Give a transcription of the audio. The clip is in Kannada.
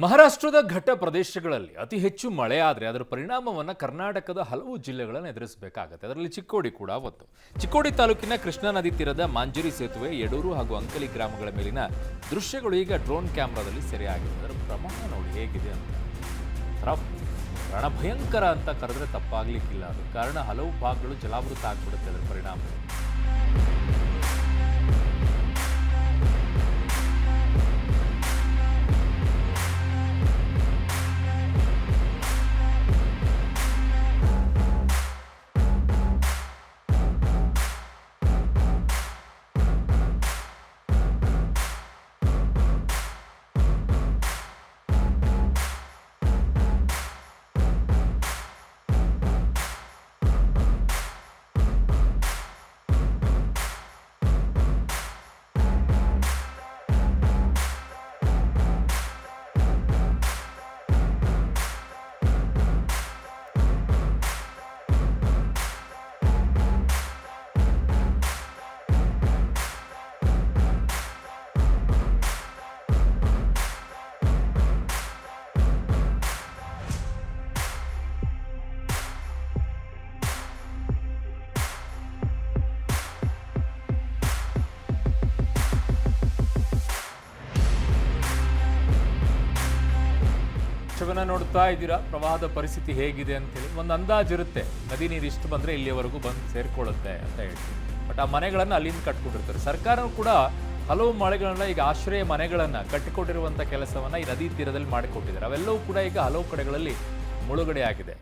ಮಹಾರಾಷ್ಟ್ರದ ಘಟ್ಟ ಪ್ರದೇಶಗಳಲ್ಲಿ ಅತಿ ಹೆಚ್ಚು ಮಳೆ ಆದರೆ ಅದರ ಪರಿಣಾಮವನ್ನು ಕರ್ನಾಟಕದ ಹಲವು ಜಿಲ್ಲೆಗಳನ್ನು ಎದುರಿಸಬೇಕಾಗುತ್ತೆ. ಅದರಲ್ಲಿ ಚಿಕ್ಕೋಡಿ ಕೂಡ ಒಂದು. ಚಿಕ್ಕೋಡಿ ತಾಲೂಕಿನ ಕೃಷ್ಣಾ ನದಿ ತೀರದ ಮಾಂಜರಿ ಸೇತುವೆ, ಯಡೂರು ಹಾಗೂ ಅಂಕಲಿ ಗ್ರಾಮಗಳ ಮೇಲಿನ ದೃಶ್ಯಗಳು ಈಗ ಡ್ರೋನ್ ಕ್ಯಾಮೆರಾದಲ್ಲಿ ಸೆರೆಯಾಗಿದೆ. ಅದರ ಪ್ರಮಾಣ ನೋಡಿ ಹೇಗಿದೆ ಅಂತ. ರಣಭಯಂಕರ ಅಂತ ಕರೆದ್ರೆ ತಪ್ಪಾಗ್ಲಿಕ್ಕಿಲ್ಲ. ಅದು ಕಾರಣ ಹಲವು ಭಾಗಗಳು ಜಲಾವೃತ ಆಗ್ಬಿಡುತ್ತೆ ಅದರ ಪರಿಣಾಮ. ನೋಡ್ತಾ ಇದ್ದೀರಾ ಪ್ರವಾಹದ ಪರಿಸ್ಥಿತಿ ಹೇಗಿದೆ ಅಂತೇಳಿ. ಒಂದು ಅಂದಾಜಿರುತ್ತೆ, ನದಿ ನೀರು ಇಷ್ಟು ಬಂದ್ರೆ ಇಲ್ಲಿಯವರೆಗೂ ಬಂದು ಸೇರ್ಕೊಳ್ಳುತ್ತೆ ಅಂತ ಹೇಳಿ. ಬಟ್ ಆ ಮನೆಗಳನ್ನು ಅಲ್ಲಿಂದ ಕಟ್ಕೊಂಡಿರ್ತಾರೆ. ಸರ್ಕಾರ ಕೂಡ ಹಲವು ಮಳೆಗಳನ್ನ ಈಗ ಆಶ್ರಯ ಮನೆಗಳನ್ನ ಕಟ್ಟಿಕೊಟ್ಟಿರುವಂತ ಕೆಲಸವನ್ನ ಈ ನದಿ ತೀರದಲ್ಲಿ ಮಾಡಿಕೊಟ್ಟಿದ್ದಾರೆ. ಅವೆಲ್ಲವೂ ಕೂಡ ಈಗ ಹಲವು ಕಡೆಗಳಲ್ಲಿ ಮುಳುಗಡೆ ಆಗಿದೆ.